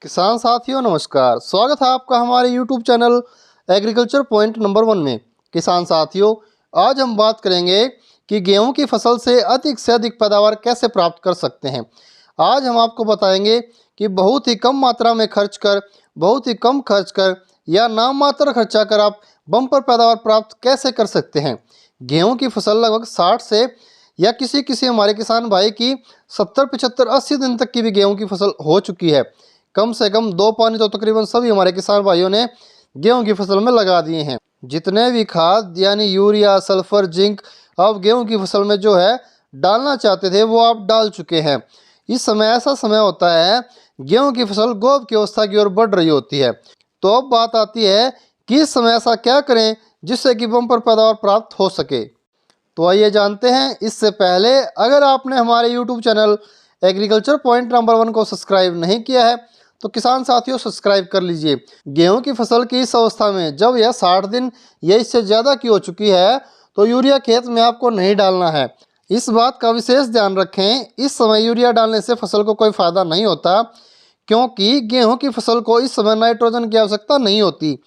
किसान साथियों नमस्कार, स्वागत है आपका हमारे YouTube channel agriculture point number 1 में। किसान साथियों, आज हम बात करेंगे कि गेहूं की फसल से अधिक पैदावार कैसे प्राप्त कर सकते हैं। आज हम आपको बताएंगे कि बहुत ही कम मात्रा में बहुत ही कम खर्च कर या नाम मात्र खर्चा कर आप बम्पर पैदावार प्राप्त कैसे कर सकते हैं। गेहूँ की फसल लगभग 60 से या किसी हमारे किसान भाई की 70, 75, 80 दिन तक की भी गेहूँ की फसल हो चुकी है। कम से कम 2 पानी तो तकरीबन सभी हमारे किसान भाइयों ने गेहूं की फसल में लगा दिए हैं। जितने भी खाद यानी यूरिया, सल्फर, जिंक अब गेहूं की फसल में जो है डालना चाहते थे वो आप डाल चुके हैं। इस समय ऐसा समय होता है गेहूं की फसल गोब की अवस्था की ओर बढ़ रही होती है। तो अब बात आती है कि इस समय ऐसा क्या करें जिससे कि बम्पर पैदावार प्राप्त हो सके। तो आइए जानते हैं। इससे पहले अगर आपने हमारे YouTube channel agriculture point number 1 को सब्सक्राइब नहीं किया है तो किसान साथियों सब्सक्राइब कर लीजिए। गेहूं की फसल की इस अवस्था में जब यह 60 दिन या इससे ज़्यादा की हो चुकी है तो यूरिया खेत में आपको नहीं डालना है। इस बात का विशेष ध्यान रखें, इस समय यूरिया डालने से फसल को कोई फ़ायदा नहीं होता, क्योंकि गेहूं की फसल को इस समय नाइट्रोजन की आवश्यकता नहीं होती।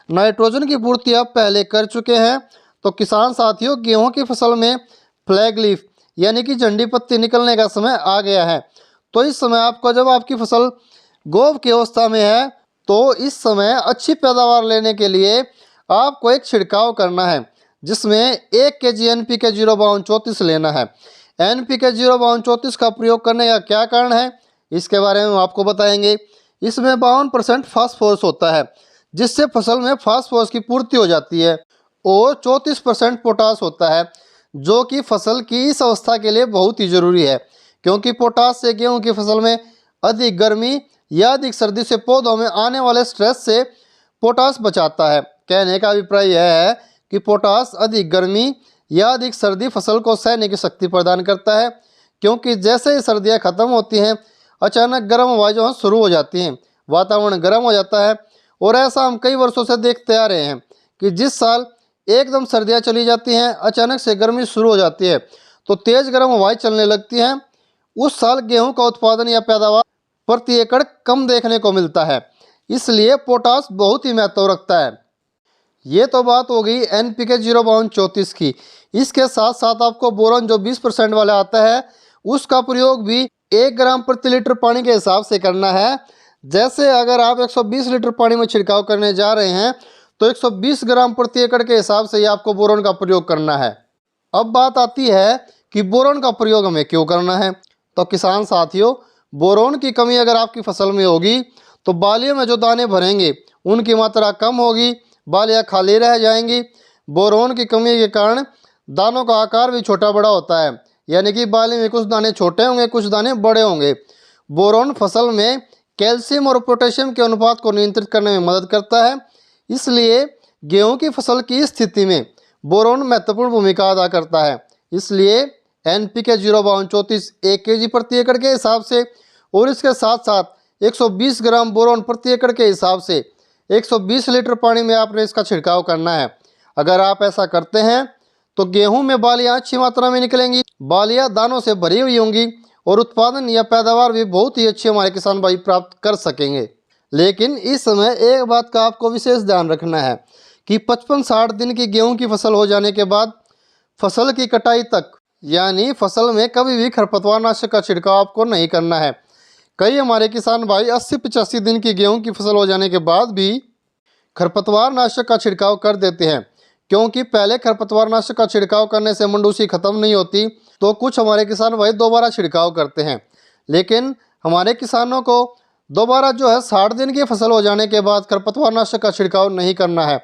नाइट्रोजन की पूर्ति आप पहले कर चुके हैं। तो किसान साथियों, गेहूं की फसल में फ्लैग लीफ यानी कि झंडी पत्ती निकलने का समय आ गया है। तो इस समय आपको, जब आपकी फसल गोब की अवस्था में है, तो इस समय अच्छी पैदावार लेने के लिए आपको एक छिड़काव करना है जिसमें 1 kg NPK 05234 लेना है। NPK 05234 का प्रयोग करने का क्या कारण है इसके बारे में हम आपको बताएंगे। इसमें 52% फास्फोरस होता है जिससे फसल में फास्फोरस की पूर्ति हो जाती है, और 34% पोटास होता है जो कि फसल की इस अवस्था के लिए बहुत ही ज़रूरी है, क्योंकि पोटास से गेहूं की फसल में अधिक गर्मी या अधिक सर्दी से पौधों में आने वाले स्ट्रेस से पोटास बचाता है। कहने का अभिप्राय यह है कि पोटास अधिक गर्मी या अधिक सर्दी फसल को सहने की शक्ति प्रदान करता है, क्योंकि जैसे ही सर्दियां खत्म होती हैं अचानक गर्म हवाएं जो हैं शुरू हो जाती हैं, वातावरण गर्म हो जाता है। और ऐसा हम कई वर्षों से देखते आ रहे हैं कि जिस साल एकदम सर्दियाँ चली जाती हैं, अचानक से गर्मी शुरू हो जाती है तो तेज़ गर्म हवाएं चलने लगती हैं, उस साल गेहूँ का उत्पादन या पैदावार प्रति एकड़ कम देखने को मिलता है। इसलिए पोटास बहुत ही महत्व रखता है। ये तो बात हो गई NPK 05234 की। इसके साथ साथ आपको बोरॉन जो 20% वाला आता है उसका प्रयोग भी 1 ग्राम प्रति लीटर पानी के हिसाब से करना है। जैसे अगर आप 120 लीटर पानी में छिड़काव करने जा रहे हैं तो 120 ग्राम प्रति एकड़ के हिसाब से ही आपको बोरॉन का प्रयोग करना है। अब बात आती है कि बोरॉन का प्रयोग हमें क्यों करना है। तो किसान साथियों, बोरोन की कमी अगर आपकी फसल में होगी तो बालियों में जो दाने भरेंगे उनकी मात्रा कम होगी, बालियाँ खाली रह जाएंगी। बोरोन की कमी के कारण दानों का आकार भी छोटा बड़ा होता है, यानी कि बाली में कुछ दाने छोटे होंगे, कुछ दाने बड़े होंगे। बोरोन फसल में कैल्शियम और पोटेशियम के अनुपात को नियंत्रित करने में मदद करता है। इसलिए गेहूँ की फसल की स्थिति में बोरोन महत्वपूर्ण भूमिका अदा करता है। इसलिए NPK 05234 1 kg प्रति एकड़ के हिसाब से और इसके साथ साथ 120 ग्राम बोरॉन प्रति एकड़ के हिसाब से 120 लीटर पानी में आपने इसका छिड़काव करना है। अगर आप ऐसा करते हैं तो गेहूं में बालियां अच्छी मात्रा में निकलेंगी, बालियां दानों से भरी हुई होंगी और उत्पादन या पैदावार भी बहुत ही अच्छी हमारे किसान भाई प्राप्त कर सकेंगे। लेकिन इस समय एक बात का आपको विशेष ध्यान रखना है कि 55-60 दिन की गेहूँ की फसल हो जाने के बाद फसल की कटाई तक, यानी फसल में कभी भी खरपतवार नाशक का छिड़काव आपको नहीं करना है। कई हमारे किसान भाई 80-85 दिन की गेहूं की फसल हो जाने के बाद भी खरपतवार नाशक का छिड़काव कर देते हैं, क्योंकि पहले खरपतवार नाशक का छिड़काव करने से मंडूसी खत्म नहीं होती। तो कुछ हमारे किसान भाई दोबारा छिड़काव करते हैं, लेकिन हमारे किसानों को दोबारा जो है 60 दिन की फसल हो जाने के बाद खरपतवार नाशक का छिड़काव नहीं करना है,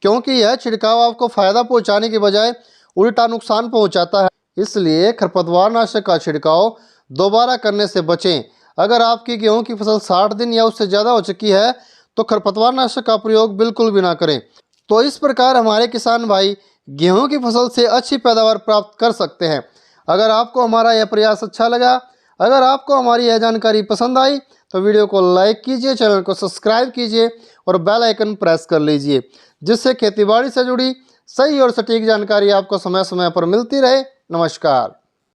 क्योंकि यह छिड़काव आपको फ़ायदा पहुँचाने की बजाय उल्टा नुकसान पहुँचाता है। इसलिए खरपतवार नाशक का छिड़काव दोबारा करने से बचें। अगर आपकी गेहूं की फसल 60 दिन या उससे ज़्यादा हो चुकी है तो खरपतवार नाशक का प्रयोग बिल्कुल भी ना करें। तो इस प्रकार हमारे किसान भाई गेहूं की फसल से अच्छी पैदावार प्राप्त कर सकते हैं। अगर आपको हमारा यह प्रयास अच्छा लगा, अगर आपको हमारी यह जानकारी पसंद आई तो वीडियो को लाइक कीजिए, चैनल को सब्सक्राइब कीजिए और बेल आइकन प्रेस कर लीजिए, जिससे खेतीबाड़ी से जुड़ी सही और सटीक जानकारी आपको समय समय पर मिलती रहे। नमस्कार।